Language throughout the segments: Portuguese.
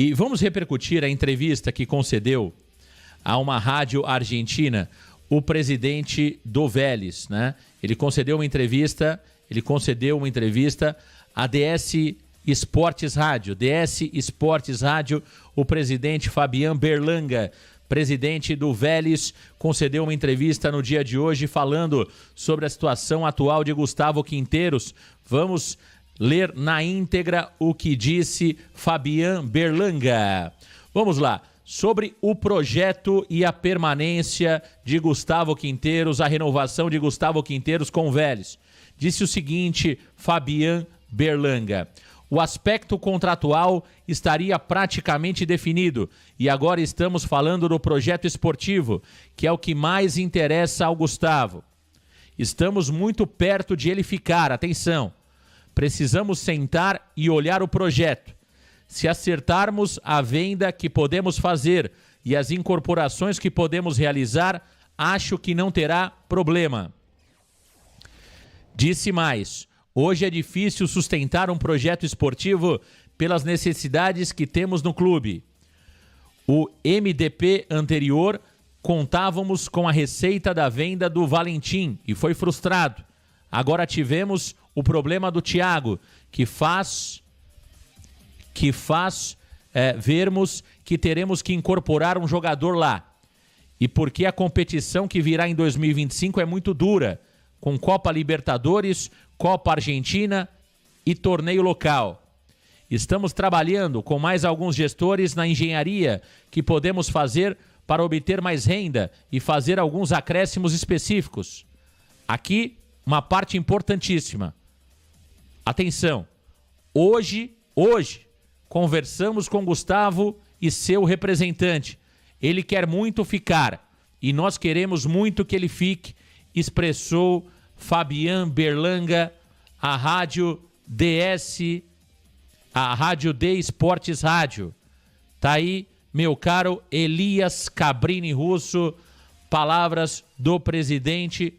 E vamos repercutir a entrevista que concedeu a uma rádio argentina o presidente do Vélez, né? Ele concedeu uma entrevista à DS Esportes Rádio. DS Esportes Rádio, o presidente Fabián Berlanga, presidente do Vélez, concedeu uma entrevista no dia de hoje falando sobre a situação atual de Gustavo Quinteiros. Vamos ler na íntegra o que disse Fabián Berlanga. Vamos lá. Sobre o projeto e a permanência de Gustavo Quinteiros, a renovação de Gustavo Quinteiros com o Vélez. Disse o seguinte, Fabián Berlanga: o aspecto contratual estaria praticamente definido e agora estamos falando do projeto esportivo, que é o que mais interessa ao Gustavo. Estamos muito perto de ele ficar, atenção. Precisamos sentar e olhar o projeto. Se acertarmos a venda que podemos fazer e as incorporações que podemos realizar, acho que não terá problema. Disse mais: hoje é difícil sustentar um projeto esportivo pelas necessidades que temos no clube. O MDP anterior contávamos com a receita da venda do Valentim e foi frustrado. Agora tivemos o problema do Thiago, que faz vermos que teremos que incorporar um jogador lá. E porque a competição que virá em 2025 é muito dura, com Copa Libertadores, Copa Argentina e torneio local. Estamos trabalhando com mais alguns gestores na engenharia que podemos fazer para obter mais renda e fazer alguns acréscimos específicos. Aqui, uma parte importantíssima. Atenção, hoje, conversamos com Gustavo e seu representante. Ele quer muito ficar e nós queremos muito que ele fique, expressou Fabián Berlanga, a Rádio DS, a Rádio D Esportes Rádio. Tá aí, meu caro Elias Cabrini Russo, palavras do presidente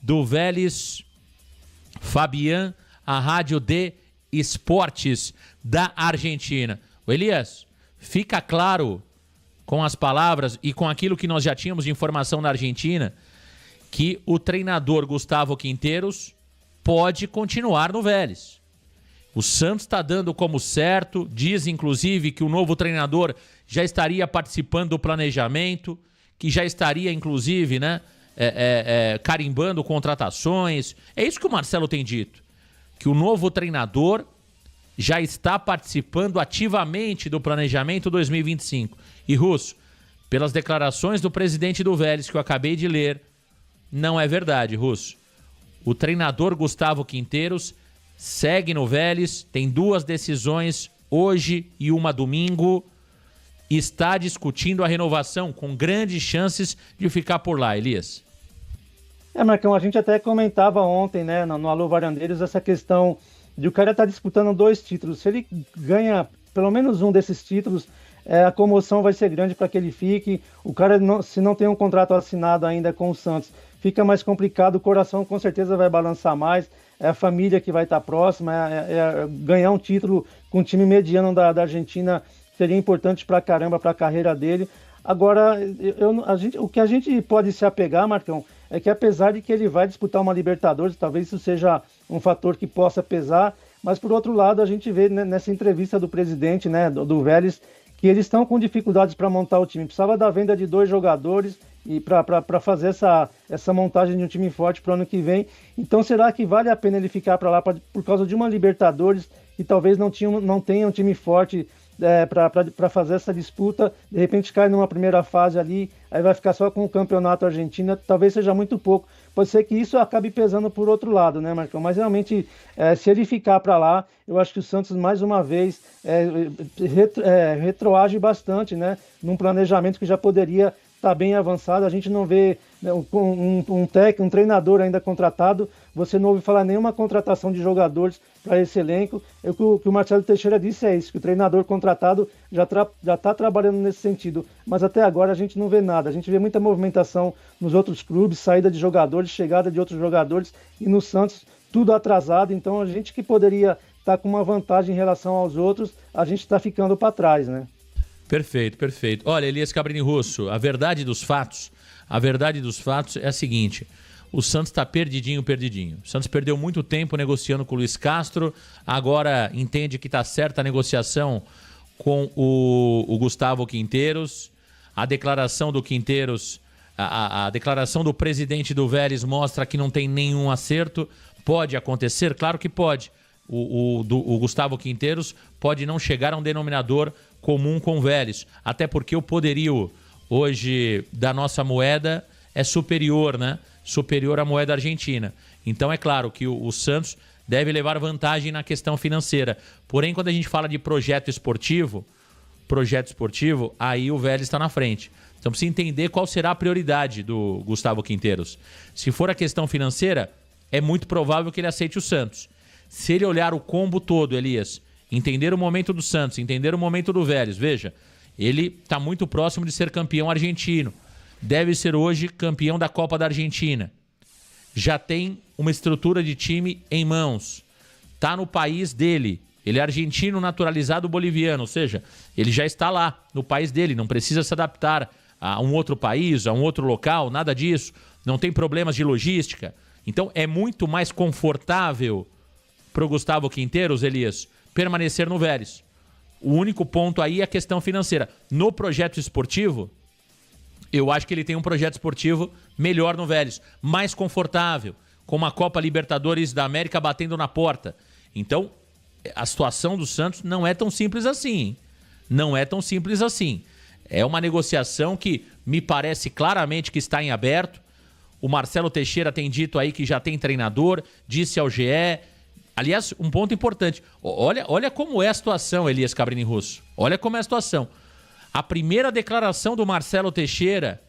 do Vélez, Fabián, a Rádio D Esportes da Argentina. O Elias, fica claro com as palavras e com aquilo que nós já tínhamos de informação da Argentina, que o treinador Gustavo Quinteiros pode continuar no Vélez. O Santos está dando como certo, diz inclusive que o novo treinador já estaria participando do planejamento, que já estaria inclusive, carimbando contratações. É isso que o Marcelo tem dito, que o novo treinador já está participando ativamente do planejamento 2025. E, Russo, pelas declarações do presidente do Vélez que eu acabei de ler, não é verdade, Russo. O treinador Gustavo Quinteiros segue no Vélez, tem 2 decisões, hoje e uma domingo, e está discutindo a renovação, com grandes chances de ficar por lá, Elias. Marcão, a gente até comentava ontem, no Alô Varandeiros, essa questão de o cara estar disputando 2 títulos. Se ele ganha pelo menos um desses títulos, a comoção vai ser grande para que ele fique. O cara, se não tem um contrato assinado ainda com o Santos, fica mais complicado, o coração com certeza vai balançar mais, é a família que vai estar próxima, ganhar um título com um time mediano da Argentina seria importante pra caramba para a carreira dele. Agora, o que a gente pode se apegar, Marcão, é que apesar de que ele vai disputar uma Libertadores, talvez isso seja um fator que possa pesar, mas por outro lado a gente vê nessa entrevista do presidente do Vélez que eles estão com dificuldades para montar o time. Precisava da venda de 2 jogadores e para fazer essa montagem de um time forte para o ano que vem. Então será que vale a pena ele ficar para lá por causa de uma Libertadores e talvez não tenha um time forte para fazer essa disputa? De repente cai numa primeira fase ali, aí vai ficar só com o campeonato argentino, talvez seja muito pouco. Pode ser que isso acabe pesando por outro lado, Marcão? Mas realmente, se ele ficar para lá, eu acho que o Santos mais uma vez retroage bastante, num planejamento que já poderia estar bem avançado. A gente não vê um treinador ainda contratado, você não ouve falar nenhuma contratação de jogadores para esse elenco. O que o Marcelo Teixeira disse é isso, que o treinador contratado já está trabalhando nesse sentido, mas até agora a gente não vê nada. A gente vê muita movimentação nos outros clubes, saída de jogadores, chegada de outros jogadores, e no Santos tudo atrasado. Então a gente que poderia está com uma vantagem em relação aos outros, a gente está ficando para trás, né? Perfeito, perfeito. Olha, Elias Cabrini Russo, a verdade dos fatos é a seguinte: o Santos está perdidinho. O Santos perdeu muito tempo negociando com o Luiz Castro, agora entende que está certa a negociação com o Gustavo Quinteiros. A declaração do Quinteiros, a declaração do presidente do Vélez mostra que não tem nenhum acerto. Pode acontecer? Claro que pode. O Gustavo Quinteiros pode não chegar a um denominador comum com o Vélez, até porque o poderio hoje da nossa moeda é superior, né? Superior à moeda argentina. Então é claro que o Santos deve levar vantagem na questão financeira. Porém, quando a gente fala de projeto esportivo, aí o Vélez está na frente. Então precisa entender qual será a prioridade do Gustavo Quinteiros. Se for a questão financeira, é muito provável que ele aceite o Santos. Se ele olhar o combo todo, Elias, entender o momento do Santos, entender o momento do Vélez, veja, ele está muito próximo de ser campeão argentino. Deve ser hoje campeão da Copa da Argentina. Já tem uma estrutura de time em mãos. Está no país dele. Ele é argentino naturalizado boliviano, ou seja, ele já está lá, no país dele, não precisa se adaptar a um outro país, a um outro local, nada disso. Não tem problemas de logística. Então é muito mais confortável para o Gustavo Quinteiros, Elias, permanecer no Vélez. O único ponto aí é a questão financeira. No projeto esportivo, eu acho que ele tem um projeto esportivo melhor no Vélez, mais confortável, com uma Copa Libertadores da América batendo na porta. Então, a situação do Santos não é tão simples assim, hein? Não é tão simples assim. É uma negociação que me parece claramente que está em aberto. O Marcelo Teixeira tem dito aí que já tem treinador, disse ao GE. Aliás, um ponto importante. Olha como é a situação, Elias Cabrini Russo. Olha como é a situação. A primeira declaração do Marcelo Teixeira,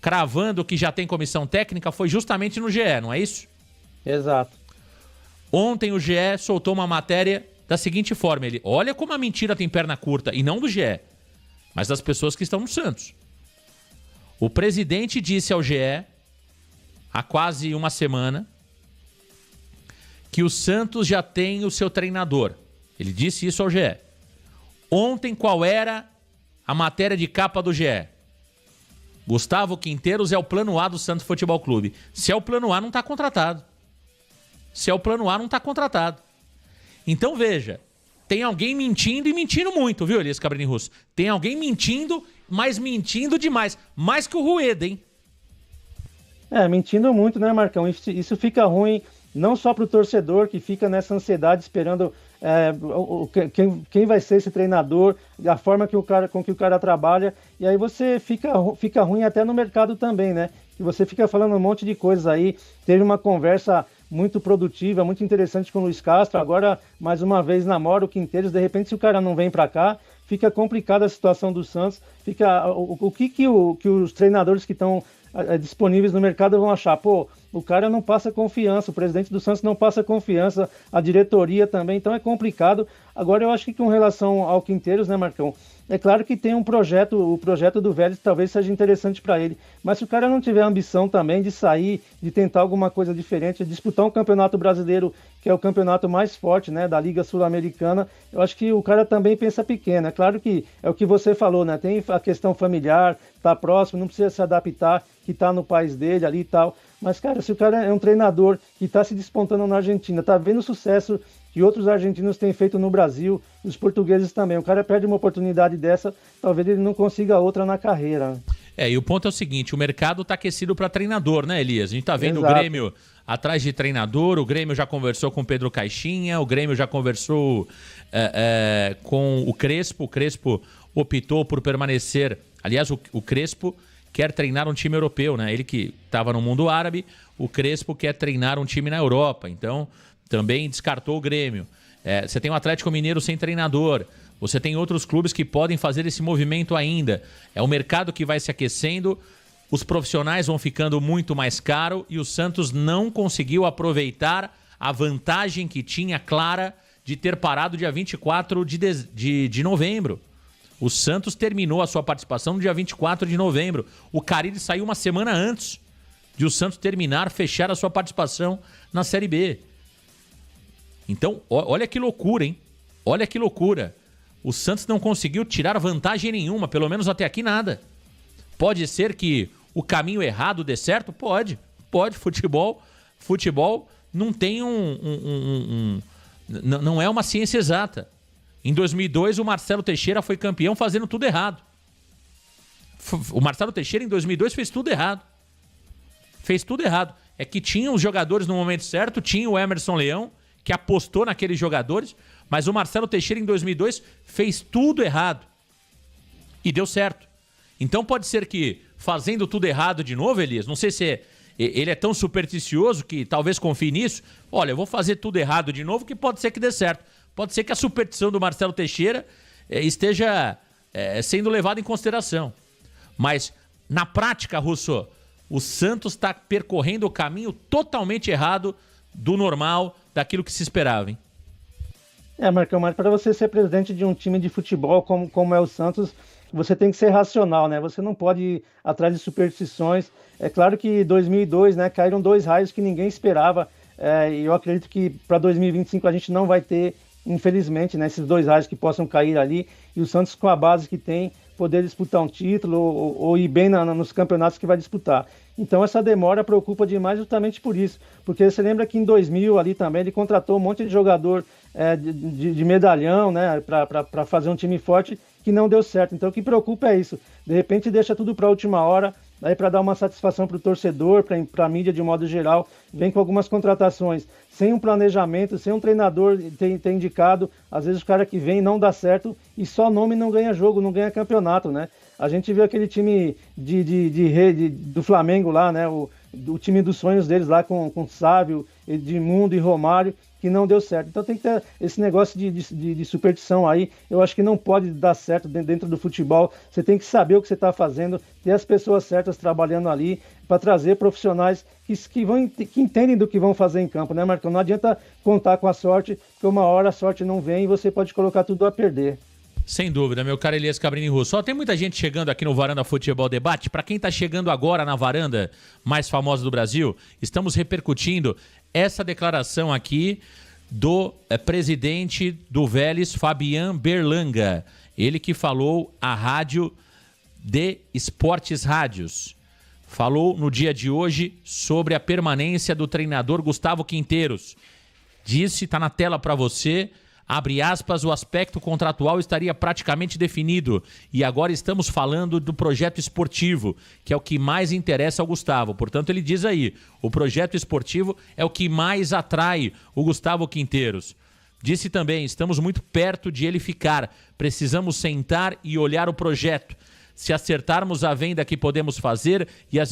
cravando que já tem comissão técnica, foi justamente no GE, não é isso? Exato. Ontem o GE soltou uma matéria da seguinte forma: olha como a mentira tem perna curta, e não do GE, mas das pessoas que estão no Santos. O presidente disse ao GE, há quase uma semana, que o Santos já tem o seu treinador. Ele disse isso ao GE. Ontem, qual era a matéria de capa do GE? Gustavo Quinteiros é o plano A do Santos Futebol Clube. Se é o plano A, não está contratado. Então, veja, tem alguém mentindo e mentindo muito, viu, Elias Cabrini Russo? Tem alguém mentindo, mas mentindo demais. Mais que o Rueda, hein? Mentindo muito, né, Marcão? Isso fica ruim não só para o torcedor, que fica nessa ansiedade esperando quem vai ser esse treinador, a forma com que o cara trabalha, e aí você fica ruim até no mercado também, né? Que você fica falando um monte de coisas aí. Teve uma conversa muito produtiva, muito interessante com o Luiz Castro, agora mais uma vez namora o Quinteiros, de repente se o cara não vem para cá, fica complicada a situação do Santos, o que os treinadores que estão disponíveis no mercado vão achar? Pô, o cara não passa confiança, o presidente do Santos não passa confiança, a diretoria também, então é complicado. Agora eu acho que com relação ao Quinteiros, né, Marcão, é claro que tem um projeto, o projeto do Vélez talvez seja interessante para ele, mas se o cara não tiver ambição também de sair, de tentar alguma coisa diferente, de disputar um campeonato brasileiro, que é o campeonato mais forte, né, da Liga Sul-Americana, eu acho que o cara também pensa pequeno. É claro que é o que você falou, né, tem a questão familiar, tá próximo, não precisa se adaptar, que tá no país dele ali e tal, mas, cara, se o cara é um treinador que tá se despontando na Argentina, tá vendo o sucesso que outros argentinos têm feito no Brasil, os portugueses também, o cara perde uma oportunidade dessa, talvez ele não consiga outra na carreira. E o ponto é o seguinte, o mercado tá aquecido para treinador, né, Elias? A gente tá vendo Exato. O Grêmio atrás de treinador, o Grêmio já conversou com o Pedro Caixinha, o Grêmio já conversou com o Crespo optou por permanecer, aliás, o Crespo quer treinar um time europeu, né? Ele que estava no mundo árabe, o Crespo quer treinar um time na Europa, então também descartou o Grêmio. Você tem o Atlético Mineiro sem treinador, você tem outros clubes que podem fazer esse movimento ainda. É o mercado que vai se aquecendo, os profissionais vão ficando muito mais caros e o Santos não conseguiu aproveitar a vantagem que tinha clara de ter parado dia 24 de novembro. O Santos terminou a sua participação no dia 24 de novembro. O Carille saiu uma semana antes de o Santos fechar a sua participação na Série B. Então, olha que loucura, hein? Olha que loucura. O Santos não conseguiu tirar vantagem nenhuma, pelo menos até aqui nada. Pode ser que o caminho errado dê certo? Pode. Futebol não tem não é uma ciência exata. Em 2002, o Marcelo Teixeira foi campeão fazendo tudo errado. O Marcelo Teixeira, em 2002, fez tudo errado. É que tinha os jogadores no momento certo, tinha o Emerson Leão, que apostou naqueles jogadores, mas o Marcelo Teixeira, em 2002, fez tudo errado. E deu certo. Então pode ser que, fazendo tudo errado de novo, Elias, não sei se ele é tão supersticioso que talvez confie nisso. Olha, eu vou fazer tudo errado de novo que pode ser que dê certo. Pode ser que a superstição do Marcelo Teixeira esteja sendo levada em consideração. Mas, na prática, Russo, o Santos está percorrendo o caminho totalmente errado do normal, daquilo que se esperava, hein? Marcão, mas para você ser presidente de um time de futebol como é o Santos, você tem que ser racional, né? Você não pode ir atrás de superstições. É claro que em 2002, né, caíram 2 raios que ninguém esperava. E eu acredito que para 2025 a gente não vai ter, infelizmente, né, esses 2 raios que possam cair ali. E o Santos, com a base que tem, poder disputar um título ou ir bem nos campeonatos que vai disputar. Então essa demora preocupa demais justamente por isso. Porque você lembra que em 2000 ali também ele contratou um monte de jogador de medalhão, né, para fazer um time forte que não deu certo. Então o que preocupa é isso. De repente deixa tudo para a última hora, aí para dar uma satisfação para o torcedor, para a mídia de modo geral, vem com algumas contratações, sem um planejamento, sem um treinador ter indicado. Às vezes o cara que vem não dá certo e só nome não ganha jogo, não ganha campeonato, né? A gente viu aquele time do Flamengo lá, né? O time dos sonhos deles lá com Sávio, Edmundo e Romário, que não deu certo. Então tem que ter esse negócio de superstição aí. Eu acho que não pode dar certo dentro do futebol. Você tem que saber o que você está fazendo, ter as pessoas certas trabalhando ali para trazer profissionais que entendem do que vão fazer em campo, né, Marcão? Não adianta contar com a sorte, porque uma hora a sorte não vem e você pode colocar tudo a perder. Sem dúvida, meu caro Elias Cabrini Russo. Só tem muita gente chegando aqui no Varanda Futebol Debate. Para quem está chegando agora na varanda mais famosa do Brasil, estamos repercutindo essa declaração aqui do presidente do Vélez, Fabian Berlanga. Ele que falou à rádio de Esportes Rádios. Falou no dia de hoje sobre a permanência do treinador Gustavo Quinteiros. Disse, está na tela para você, abre aspas, o aspecto contratual estaria praticamente definido e agora estamos falando do projeto esportivo, que é o que mais interessa ao Gustavo. Portanto, ele diz aí, o projeto esportivo é o que mais atrai o Gustavo Quinteiros. Disse também, estamos muito perto de ele ficar, precisamos sentar e olhar o projeto. Se acertarmos a venda que podemos fazer e as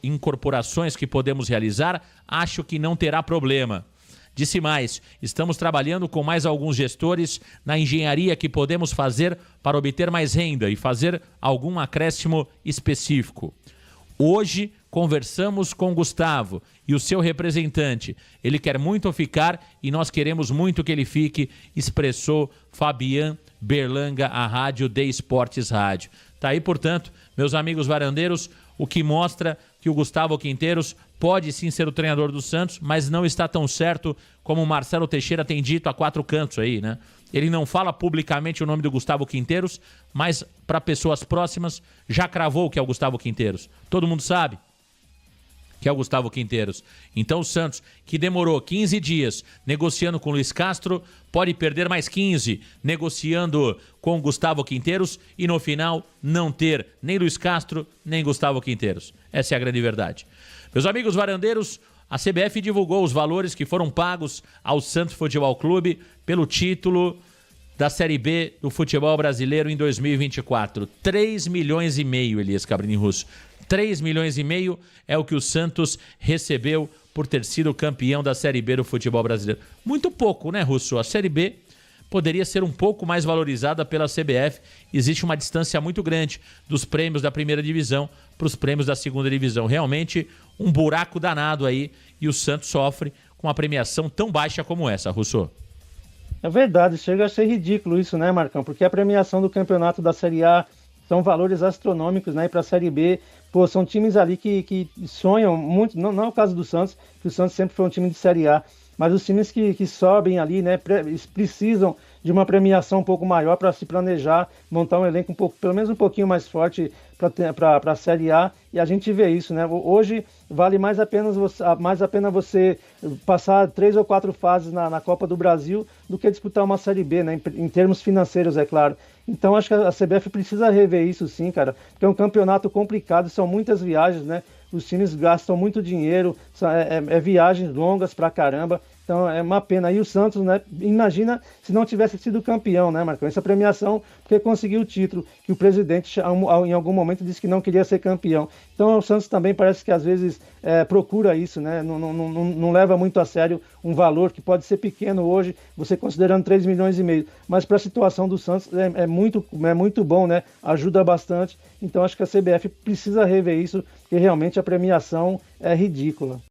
incorporações que podemos realizar, acho que não terá problema. Disse mais, estamos trabalhando com mais alguns gestores na engenharia que podemos fazer para obter mais renda e fazer algum acréscimo específico. Hoje conversamos com o Gustavo e o seu representante. Ele quer muito ficar e nós queremos muito que ele fique, expressou Fabian Berlanga, a rádio de Esportes Rádio. Tá aí, portanto, meus amigos varandeiros, o que mostra que o Gustavo Quinteiros pode sim ser o treinador do Santos, mas não está tão certo como o Marcelo Teixeira tem dito a 4 cantos aí, né? Ele não fala publicamente o nome do Gustavo Quinteiros, mas para pessoas próximas já cravou que é o Gustavo Quinteiros. Todo mundo sabe que é o Gustavo Quinteiros. Então o Santos, que demorou 15 dias negociando com o Luiz Castro, pode perder mais 15 negociando com o Gustavo Quinteiros e no final não ter nem Luiz Castro, nem Gustavo Quinteiros. Essa é a grande verdade. Meus amigos varandeiros, a CBF divulgou os valores que foram pagos ao Santos Futebol Clube pelo título da Série B do futebol brasileiro em 2024. 3 milhões e meio, Elias Cabrini Russo. 3 milhões e meio é o que o Santos recebeu por ter sido campeão da Série B do futebol brasileiro. Muito pouco, né, Russo? A Série B poderia ser um pouco mais valorizada pela CBF. Existe uma distância muito grande dos prêmios da primeira divisão para os prêmios da segunda divisão. Realmente um buraco danado aí e o Santos sofre com uma premiação tão baixa como essa, Russo. É verdade, chega a ser ridículo isso, né, Marcão? Porque a premiação do campeonato da Série A são valores astronômicos, né? E para a Série B, pô, são times ali que sonham muito, não é o caso do Santos, que o Santos sempre foi um time de Série A, mas os times que sobem ali, né, precisam de uma premiação um pouco maior para se planejar, montar um elenco um pouco, pelo menos um pouquinho mais forte para a Série A, e a gente vê isso, né? Hoje vale mais a pena você passar 3 ou 4 fases na Copa do Brasil do que disputar uma Série B, né? Em termos financeiros, é claro. Então acho que a CBF precisa rever isso sim, cara, porque é um campeonato complicado, são muitas viagens, né? Os times gastam muito dinheiro, viagens longas pra caramba, então é uma pena. E o Santos, né? Imagina se não tivesse sido campeão, né, Marcão? Essa premiação porque conseguiu o título, que o presidente em algum momento disse que não queria ser campeão. Então o Santos também parece que às vezes procura isso, né? Não leva muito a sério um valor que pode ser pequeno hoje, você considerando 3,5 milhões, mas para a situação do Santos é muito bom, né? Ajuda bastante. Então acho que a CBF precisa rever isso, porque realmente a premiação é ridícula.